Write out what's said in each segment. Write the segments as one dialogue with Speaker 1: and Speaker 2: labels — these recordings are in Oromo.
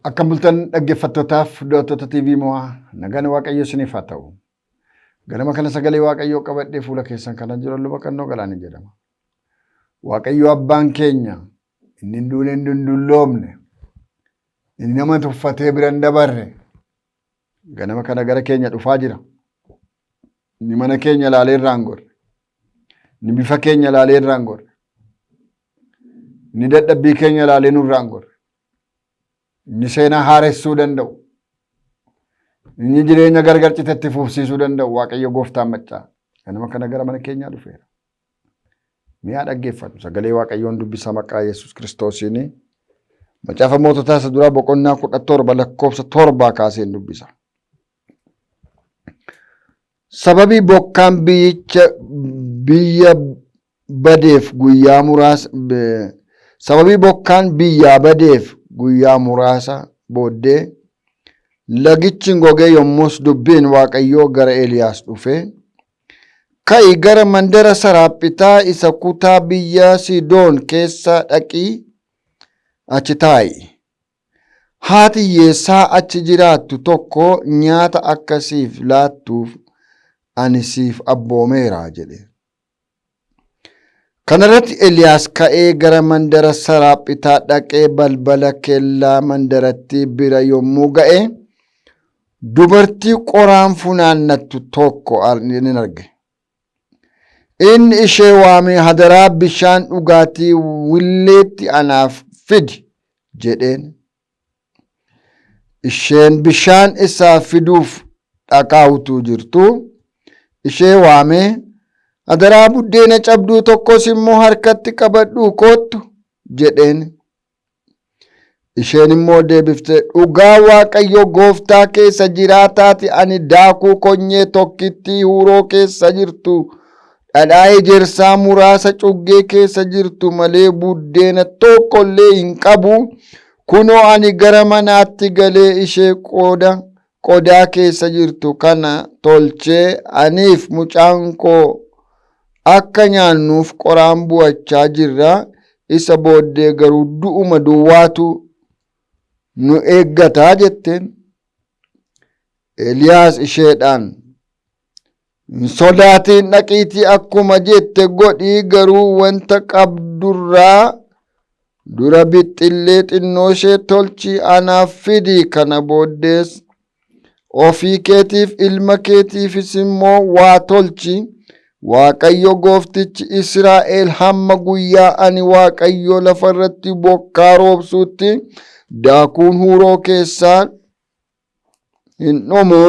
Speaker 1: Akka bultan dhaggeeffattootaaf daawwattoota TV Mo'aa nagaan Waaqayyo isiniif haa ta'u. Ganama kana sagalee Waaqayyoo qabadhee fuula keessan kana jiru luba Qannoo Galaanaa jedhama. Waaqayyo abbaan keenya inni hin duune hin dulloomne inni nama tuffatee bira hin dabarre ganama kana gara keenya dhufaa jira. Inni mana keenya ilaalee irraa hin gorre. Inni bifa keenya ilaalee irraa hin gorre. Inni dadhabbii keenya ilaalee nurraa hin gorre. Inni seenaa haaressuu danda'u. Inni jireenya gargar citetti fufsiisuu danda'u Waaqayyo gooftaan maccaa. Ganama kana gara mana keenyaa dhufeera. Mi'a dhaggeeffatu sagalee Waaqayyoon dubbisa maqaa Yesuus Kiristoosiin. Macaafa moototaa isa duraa boqonnaa 17 lakkoofsa 7 kaaseen dubbisa. Sababii bokkaan biyya badeef guyyaa muraasa booddee lagichi gogee yommus dubbiin Waaqayyoo gara Eeliyaas dhufe. Ka'i gara mandara Saraaphitaa isa kutaa biyya Sidoon keessa dhaqii achi taa'i. Haati hiyyeessaa achi jiraattu tokko nyaata akkasiif laattuuf ani siif abboomeera jedhe. Kanarratti Eeliyaas ka'ee gara mandara Saraaphitaa dhaqee balbala kellaa mandarattii bira yommuu ga'e dubartii qoraan funaannattu tokko ni arge. Inni ishee waamee hadaraa bishaan dhugaatii willeetti anaaf fidi jedheen. Isheen bishaan isaa fiduuf dhaqaa utuu jirtu ishee waamee hadaraa buddeena cabduu tokkos immoo harkatti qabadhuu koottu jedheen. Isheen immoo deebiftee dhugaa Waaqayyo gooftaa keessa jiraataati ani daakuu konyee tokkittii huuroo keessa jirtu dhadhaa ejersaa muraasa cuggee keessa jirtu malee buddeena tokkollee hin qabu. Kunoo ani gara manaatti galee ishee qodaa keessa jirtu kana tolchee aniif mucaan koo akka nyaannuuf qoraan bu'achaa jirra. Isa booddee garuu du'uma duwwaatu nu eeggataa jetteen. Eeliyaas isheedhaan hin sodaatin dhaqiitii akkuma jette godhii garuu wanta qabdurraa dura bixxillee xinnoo ishee tolchii anaaf fidi. Kana booddees ofii keetiif ilma keetiifis immoo waa tolchi. Waaqayyo gooftichi Israa'el hamma guyyaa ani Waaqayyo lafarratti bokkaa roobsuutti daakuun huuroo keessaa hin dhumu.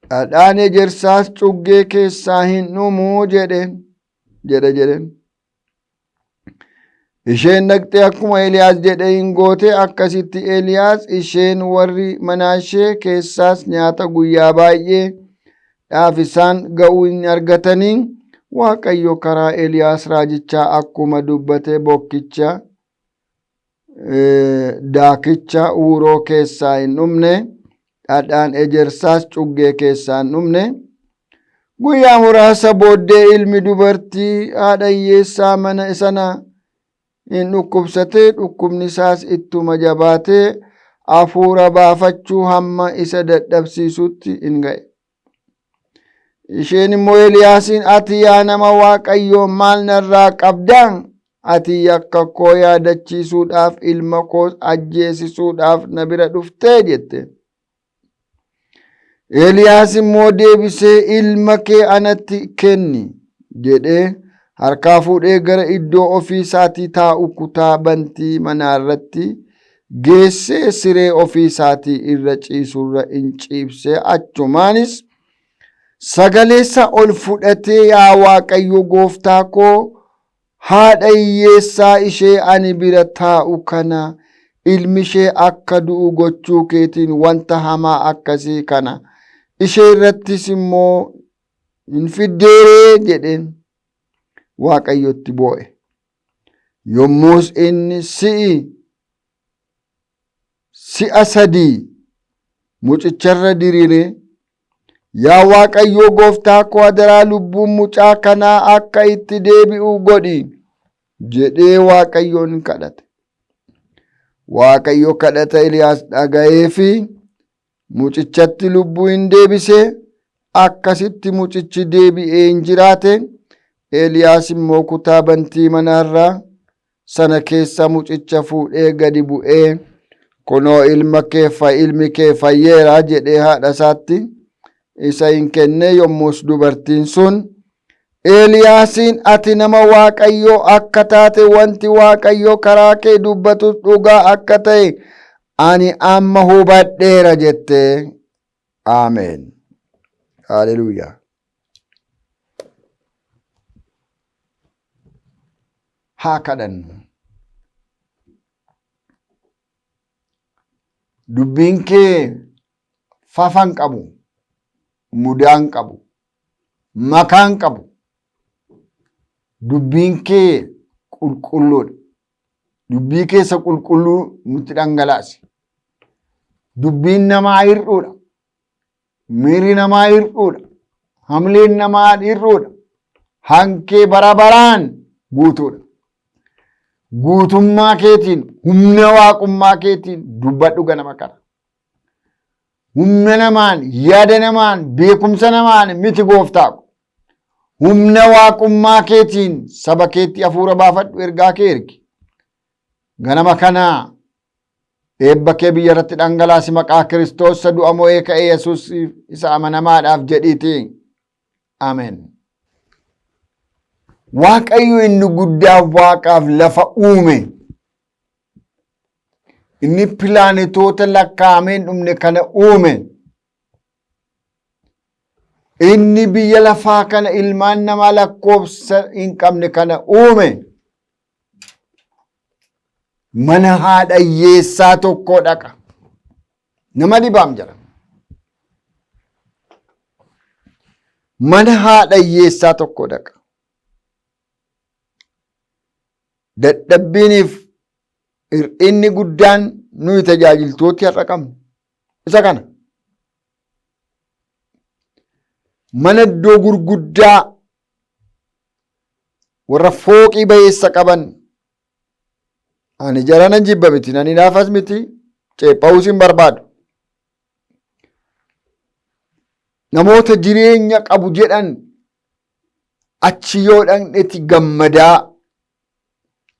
Speaker 1: Dhadhaan ejersaas cuggee keessaa hin dhumu jedheen. Isheen dhaqxee akkuma Eeliyaas jedhe hin goote. Akkasitti Eeliyaas isheen warri manaashee keessaas nyaata guyyaa baay'ee dhaaf isaan ga'uu hin argatanii. Waaqayyo karaa Eeliyaas raajichaa akkuma dubbate bokkicha daakicha huuroo keessaa hin dhumne. Dhadhaan ejersaas cuggee keessaa hin dhumne. Guyyaa muraasa booddee ilmi dubartii haadha hiyyeessaa mana sana hin dhukkubsate. Dhukkubni isaas ittuma jabaatee hafuura baafachuu hamma isa dadhabsiisutti hin ga'e. Isheen immoo Eeliyaasiin ati yaa nama Waaqayyoo maal narraa qabdaa? Ati yakka koo yaadachiisuudhaaf ilma koo ajjeesisuudhaaf na bira dhuftee jette. Eeliyaas immoo deebisee ilma kee anatti kenni jedhee harkaa fuudhee gara iddoo ofii isaatii taa'u kutaa bantii manaa irratti geessee siree ofii isaatii irra ciisurra in ciibsee achumaanis sagaleessa ol fudhatee yaa Waaqayyo gooftaa koo haadha hiyyeessaa ishee ani bira taa'u kana ilmi ishee akka du'u gochuu keetiin wanta hamaa akkasii kana ishee irrattis immoo hin fiddeeree jedheen. Waaqayyotti boo'e. Yommus inni si'a 3 mucicharra diriiree yaa Waaqayyo gooftaa koo hadaraa lubbuun mucaa kanaa akka itti deebi'u godhi jedhee Waaqayyoon kadhate. Waaqayyo kadhata Eliyaas dhaga'ee fi mucichatti lubbuu hin deebisee akkasitti mucichi deebi'ee hin jiraate. Eliyaas immoo kutaa bantii manaarraa sana keessa mucicha fuudhee gadi bu'ee kunoo ilmi kee fayyeera jedhee haadha isaatti isa hin kenne. Yommus dubartiin sun Eliyaasiin ati nama Waaqayyoo akka taate wanti Waaqayyoo karaa kee dubbatu dhugaa akka ta'e ani amma hubadheera jette. Ameen. Haleluuyaa. Haa kadhannu. Dubbiin kee fafan qabu, mudaan qabu, makaan qabu. Dubbiin kee qulqulluudha. Dubbii keessa qulqulluu nutti dhangalaasi. Dubbiin namaa hir'uudha. Miirri namaa hir'uudha. Hamleen namaa hir'uudha. Hankee bara baraan guutuudha. Guutummaa keetiin humna waaqummaa keetiin dubbadhu ganama kana. Humna namaan, yaada namaan, beekumsa namaan miti gooftaa ko. Humna waaqummaa keetiin saba keetti hafuura baafadhu, ergaa kee ergi. Ganama kana eebba kee biyya irratti dhangalaasi maqaa Kiristoos isa du'a mo'ee ka'ee Yesuus isa amanamaadhaaf jedhiiti. Ameen. Waaqayyo inni guddaaf waaqaaf lafa uume. Inni pilaanetoota lakkaa'ameen dhumne kana uume. Inni biyya lafaa kana ilmaan namaa lakkoofsa hin qabne kana uume. Mana haadha hiyyeessaa tokko dhaqa. Nama dhibaam jira. Mana haadha hiyyeessaa tokko dhaqa. Dadhabbiiniif hir'inni guddaan nuyi tajaajiltooti har'a qabnu isa kana. Mana iddoo gurguddaa warra fooqii bayeessa qaban ani jarana jibba miti, nani naafas miti, ceepha'uus hin barbaadu. Namoota jireenya qabu jedhan achi yoo dhaqnetti gammadaa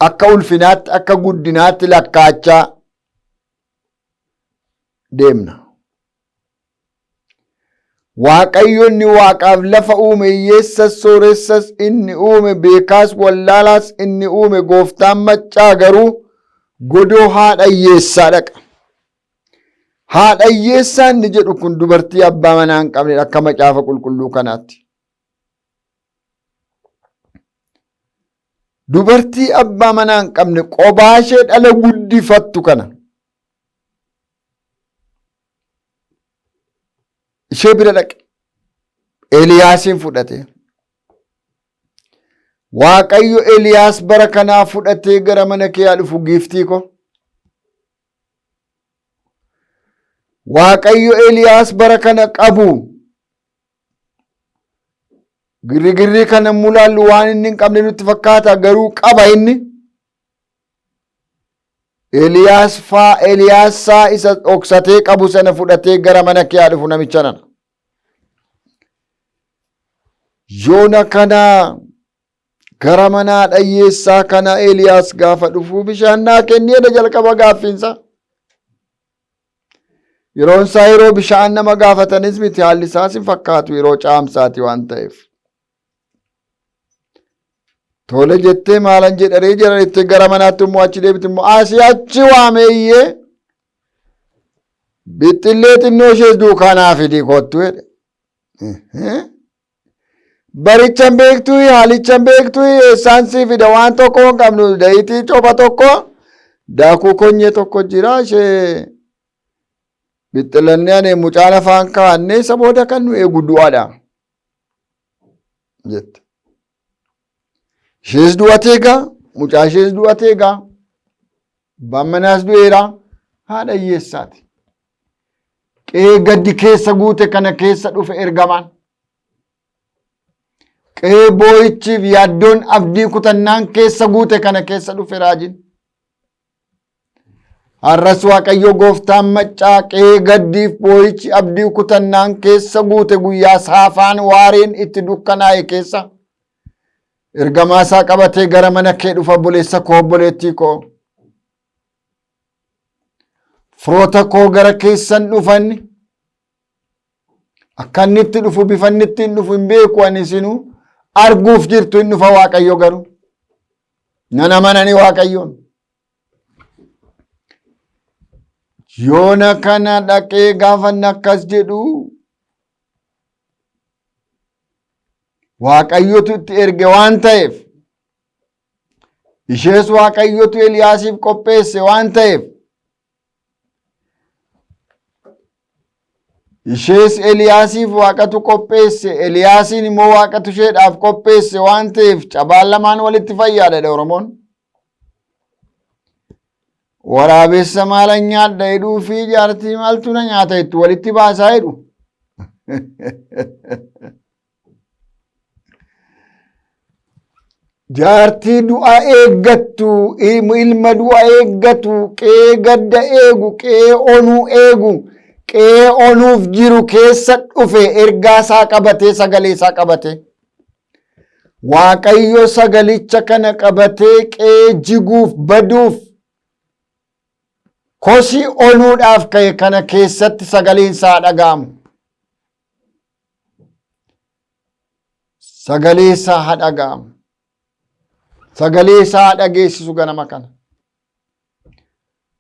Speaker 1: akka ulfinaatti akka guddinaatti lakkaachaa deemna. Waaqayyo inni waaqaaf lafa uume, hiyyeessas sooressas inni uume, beekaas wallaalaas inni uume, gooftaan maccaa garuu godoo haadha hiyyeessaa dhaqa. Haadha hiyyeessaa inni jedhu kun dubartii abbaa manaa hin qabne akka macaafa qulqulluu kanaatti. Dubartii abbaa manaa hin qabne qophaa ishee dhala guddifattu kana ishee bira dhaqe. Eliyaasin fudhate. Waaqayyo Eliyaas bara kanaa fudhatee gara mana kee haa dhufu giiftii ko. Waaqayyo Eliyaas bara kana qabu. Girri kana mulaallu waan inni hin qabne nutti fakkaata, garuu qaba inni. Eliyaasaa isa dhoksatee qabu sana fudhatee gara mana kee haa dhufu namicha nana. Yoona kana gara mana haadha hiyyeessaa kana Eliyaas gaafa dhufu bishaan naa kenneedha jalqaba gaaffiinsa. Yeroon isaa yeroo bishaan nama gaafatanis miti, haalli isaas hin fakkaatu yeroo caamsaati waan ta'eef. Tole jettee maalan jedharee jedhanitti gara manaatti immoo achi deebite immoo asii achi waameeyyee bixxillee xinnoo ishees duukaanaa fidii kottu jedhe. Barichan beektuu haalichan beektuu eessaan sii fida waan tokko hin qabnu, dayitii copha tokko daakuu konyee tokko jira ishee bixxilannee ani mucaan afaan kaa'annee isa booda kan nu eegu du'aadha jette. Ishees du'atee gaa mucaa ishees du'atee gaa abbaan manaas du'eera, haadha hiyyeessaati. Qe'ee gaddi keessa guute kana keessa dhufe ergamaan. Qe'ee boo'ichiif yaaddoon abdii kutannaan keessa guute kana keessa dhufe raajiin. har'as Waaqayyo gooftaan maccaa qe'ee gaddiif boo'ichi abdii kutannaan keessa guute guyyaa saafaan waareen itti dukkanaa'e keessa ergamaa isaa qabatee gara mana kee dhufa obboleessa koo obboleettii koo. Firoota koo gara keessan dhufanni akka inni itti dhufu bifa inni ittiin dhufu hin beeku ani isinuu arguuf jirtu hin dhufa Waaqayyo garuu. Nan amanani Waaqayyoon. Yoona kana dhaqee gaafanni akkas jedhu Waaqayyotu itti erge waan ta'eef ishees Waaqayyotu Eliyaasiif qopheesse waan ta'eef ishees Eliyaasiif Waaqatu qopheesse Eliyaasiin immoo Waaqatu isheedhaaf qopheesse waan ta'eef cabaan lamaan walitti fayyaadha Oromoon. Waraabessa maala nyaadha jedhuu fi jaartii maaltu na nyaata jettu walitti baasaa jedhu. Jaartii du'a eeggattu ilma du'a eeggatu qe'ee gadda eegu qe'ee onuu eegu qe'ee onuuf jiru keessa dhufe ergaa isaa qabatee sagalee isaa qabatee. Waaqayyo sagalicha kana qabatee qe'ee jiguuf baduuf kosii onuudhaaf ka'e kana keessatti sagaleen isaa dhaga'amu. Sagalee isaa dhaga'amu. Sagalee isaa dhageessisu ganama kana.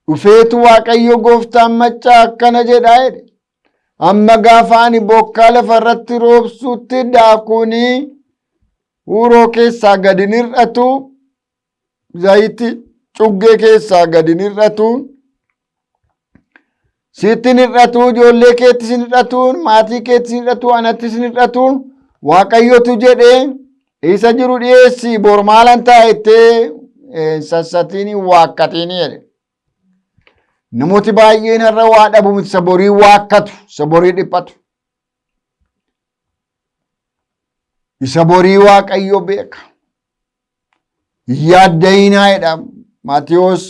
Speaker 1: Dhufeetu Waaqayyo gooftaan maccaa akkana jedhaa jedhe. Amma gaafa ani bokkaa lafa irratti roobsutti daakuuni huuroo keessaa gadi nir'atu zayiti cuggee keessaa gadi nir'atu sitti nir'atu ijoollee keettis nir'atuun maatii keettis nir'atu anattis nir'atuun Waaqayyotu jedhee isa jiru dhiyeessi bor maalan taa'ettee sassatiin waakkatiini jedhe. Namooti baay'een irra waa dhabu isa borii waakkatu isa borii dhiphatu. Isa borii Waaqayyo beeka. Yaaddayinaa jedha Maatiyos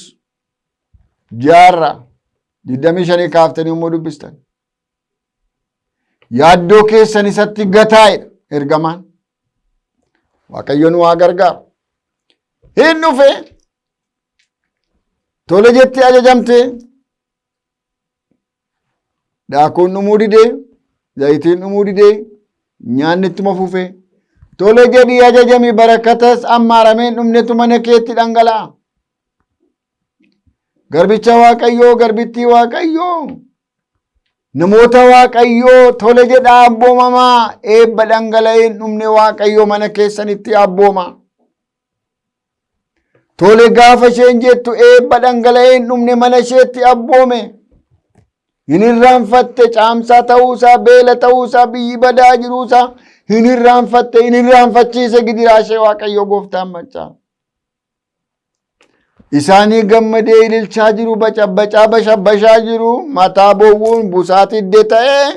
Speaker 1: 6:25 kaaftanii immoo dubbistan. Yaaddoo keessan isatti gataa jedha ergamaan. Waaqayyoon waa gargaaru. Hin dhufe tole jettee ajajamte daakuun dhumuu didee zayitiin dhumuu didee nyaanni ittuma fufee tole jedhii ajajami barakatas ammaarameen dhumnetu mana keetti dhangala'a. Garbicha Waaqayyoo garbittii Waaqayyoo namoota Waaqayyoo tole jedhaa abboomamaa eebba dhangala'een dhumne Waaqayyoo mana keessanitti abbooma. Tole gaafa isheen jettu eebba dhangala'een dhumne mana isheetti abboome. Hin irraanfatte caamsaa ta'uusaa beela ta'uusaa biyyi badaa jiruusaa hin irraanfatte hin irraanfachiise gidiraa ishee Waaqayyoo gooftaan maccaa. Isaanii gammadee ililchaa jiru bacabbacaa bashabbashaa jiru mataa boowwuun busaati iddee ta'ee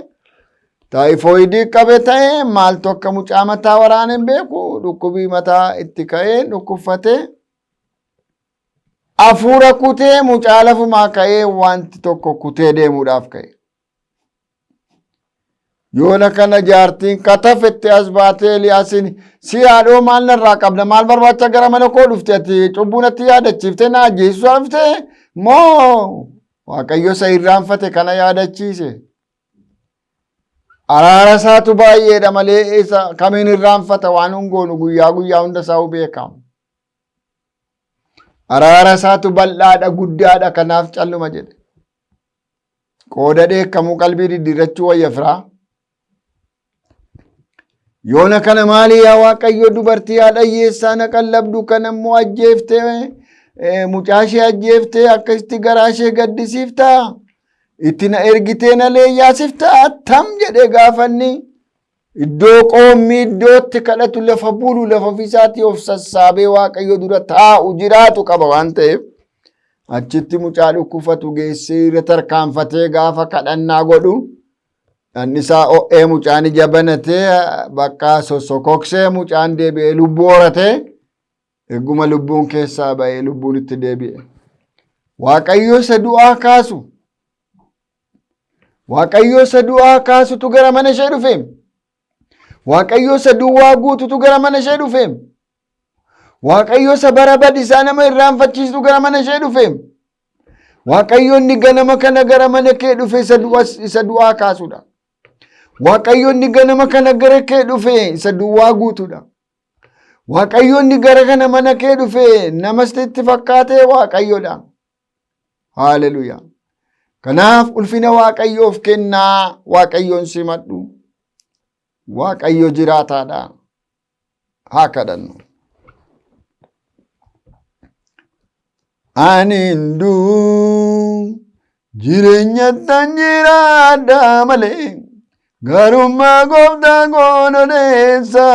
Speaker 1: taayifoidii qabe ta'ee maaltu akka mucaa mataa waraaneen beeku dhukkubii mataa itti ka'ee dhukkubfatee hafuura kutee mucaa lafumaa ka'ee wanti tokko kutee deemuudhaaf ka'e. Yoona kana jaartiin katafette as baatee Eliyaasiin si haadhoo maal narraa qabda maal barbaacha gara mana koo dhufte ati cubbuu natti yaadachiifte na ajjeessuuf dhufte moo Waaqayyo isa irraanfate kana yaadachiise. Araara isaatu baay'eedha malee isa kamiin irraanfata waan hungoonu guyyaa guyyaa hunda isaa beekamu. Araara isaatu bal'aadha guddaadha kanaaf calluma jedhe. Qooda dheekkamuu qalbii diddiirrachuu wayya firaa. Yoona kana maali yaa Waaqayyo dubartii haadha hiyyeessaa na qallabdu kana immoo ajjeeftee mucaa ishee ajjeeftee akkasitti garaa ishee gaddisiiftaa itti na ergitee na leeyyaasiftaa attam jedhee gaafanni iddoo qoommi iddootti kadhatu lafa bulu lafa ofiisaatii of sassaabee Waaqayyo dura taa'u jiraatu qaba waan ta'eef achitti mucaa dhukkufatu geessee irra tarkaanfatee gaafa kadhannaa godhu annisaa o'ee mucaan ija banatee bakka sosokoksee mucaan deebi'ee lubbuu horatee egguma lubbuun keessaa ba'ee lubbuun itti deebi'e. Waaqayyo isa du'aa kaasu. Waaqayyo isa du'aa kaasutu gara mana ishee dhufe. Waaqayyo isa duwwaa guututu gara mana ishee dhufe. Waaqayyo isa bara badisaa nama irraanfachiistu gara mana ishee dhufe. Waaqayyo inni ganama kana gara mana kee dhufe isa du'aa kaasudha. Waaqayyo inni ganama kana gara kee dhufe isa duwwaa guutuudha. Waaqayyo inni gara kana mana kee dhufe nama sitti fakkaate Waaqayyodha. Haleluuyaa. Kanaaf ulfina Waaqayyoof kennaa, Waaqayyoon simadhu. Waaqayyo jiraataadha. Haa kadhannu. Ani hunduu jireenyattan jiraadha malee garummaa gooftaa koon odeessa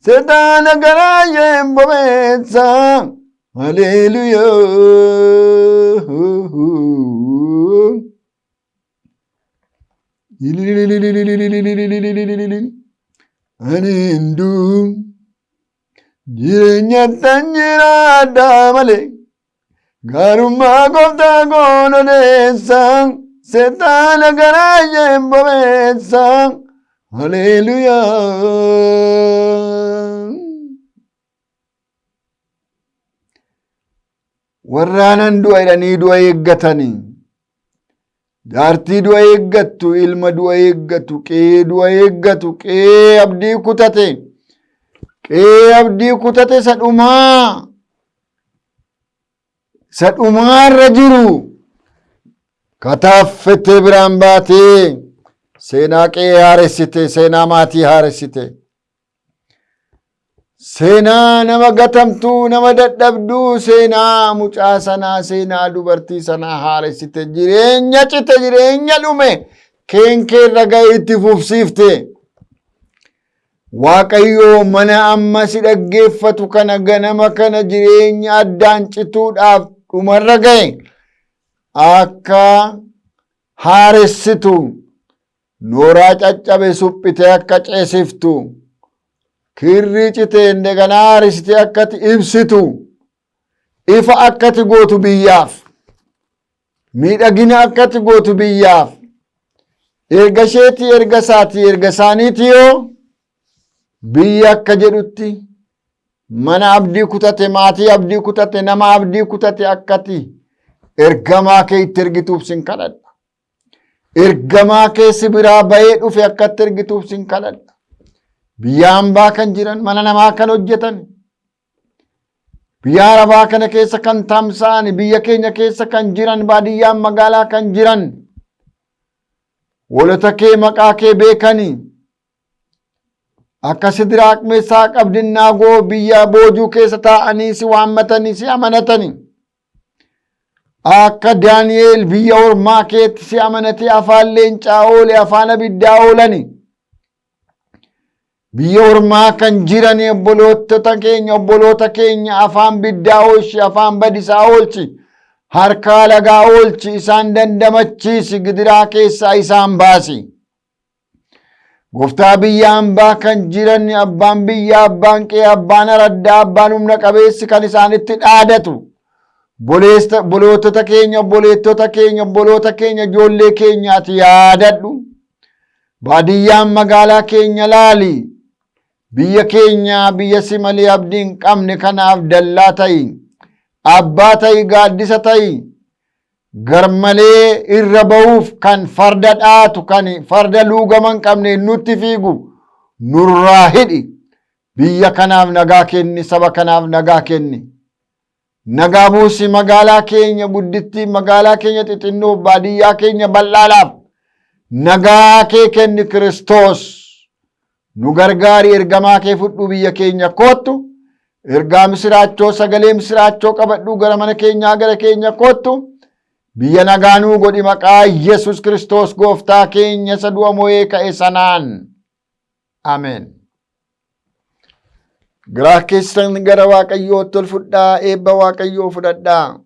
Speaker 1: seexaana garaa isheen bobeessa. Haleluuyaa. Ani hunduu jireenyattan jiraadha malee garummaa gooftaa koon odeessa seexaana garaa isheen bobeessa. Haleluuyaa. Warraanan du'a jedhanii du'a eeggatanii, jaartii du'a eeggattu, ilma du'a eeggattu, qe'ee du'a eeggattu, qe'ee abdii kutate, qe'ee abdii kutate isa dhumaarra jiru kataaffete biraan baatee seenaa qe'ee haaressite, seenaa maatii haaressite, seenaa nama gatamtuu, nama dadhabduu, seenaa mucaa sanaa, seenaa dubartii sanaa haaressite, jireenya cite, jireenya dhume keenkeerra ga'e itti fufsiifte. Waaqayyo mana amma si dhaggeeffatu kana ganama kana jireenya addaan cituudhaaf dhumarra ga'e akka haaressitu, nooraa caccabe suphite akka ceesiftu, kirrii cite indegana haaressite akkati ibsitu, ifa akkati gootu biyyaaf, miidhagina akkati gootu biyyaaf, erga isheetii, erga isaatii, erga isaaniitii yoo biyya akka jedhutti mana abdii kutate, maatii abdii kutate, nama abdii kutate akkati ergamaa kee itti ergituuf sin kadhadha. Ergamaa kee si biraa bahee dhufe akkatti ergituuf sin kadhadha. Biyya hambaa kan jiran, mana namaa kan hojjetan, biyya arabaa kana keessa kan tamsa'an, biyya keenya keessa kan jiran, baadiyyaan magaalaa kan jiran, hoolota kee maqaa kee beekanii akka Sidiraaq Meesaaq Abdinaagoo biyya boojuu keessa taa'anii si waammatanii si amanatanii, akka Daani'eel biyya ormaa keetti si amanatee afaan leencaa oole, afaan abiddaa oolanii, biyya ormaa kan jiran obboloota keenya afaan biddaa oolchi, afaan badisaa oolchi, harkaa lagaa oolchi, isaan dandamachiisi, gidiraa keessaa isaan baasi. Gooftaa biyya hambaa kan jiran abbaan biyyaa, abbaan qe'ee, abbaan araddaa, abbaan humna qabeessi kan isaanitti dhaadatu, obboloota keenya, obboleettota keenya, obboloota keenya, ijoollee keenyaati yaadadhu. Baadiyyaan magaalaa keenya laali. Biyya keenya, biyya si malee abdii hin qabne kanaaf dallaa ta'i, abbaa ta'i, gaaddisa ta'i. Garmalee irra ba'uuf kan farda dhaatu, kan farda luugama hin qabne nutti fiigu nurraa hidhi. Biyya kanaaf nagaa kenni, saba kanaaf nagaa kenni. Nagaa buusi magaalaa keenya guddittii, magaalaa keenya xixinnoo, baadiyyaa keenya bal'aadhaaf nagaa kee kenni Kiristoos. Nu gargaari, ergamaa kee fudhu, biyya keenya kottu, ergaa misiraachoo, sagalee misiraachoo qabadhu, gara mana keenyaa, gara keenya kottu. Biyya nagaanuu godhi maqaa Yesus Kiristoos gooftaa keenya isa du'a mo'ee ka'e sanaan. Ameen. Garaa keessan gara Waaqayyootti ol fudhaa, eebba Waaqayyoo fudhadhaa.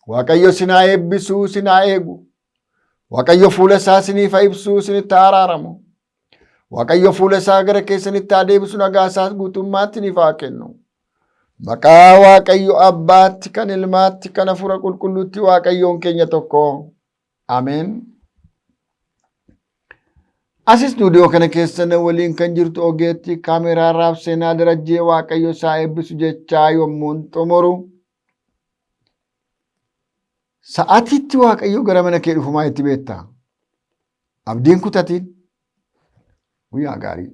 Speaker 1: Waaqayyo sinaa eebbisuu, sinaa eegu. Waaqayyo fuula isaa siniif ibsuu, sinitti araaramu. Waaqayyo fuula isaa gara keessanitti haa deebisu, nagaa isaas guutummaatti niif haa kennu. Maqaa Waaqayyo Abbaatti, kan Ilmaatti, kan Hafuura Qulqulluutti Waaqayyoon keenya tokko. Ameen. Asis stuudiyoo kana keessa na waliin kan jirtu ogeetti kaameeraa raabseenaa darajjee Waaqayyo isaa eebbisu jechaa yommuun xumuru. Sa'aatiitti Waaqayyo gara mana kee dhufumaa itti beektaa? Abdiin kutatiin guyyaa gaarii.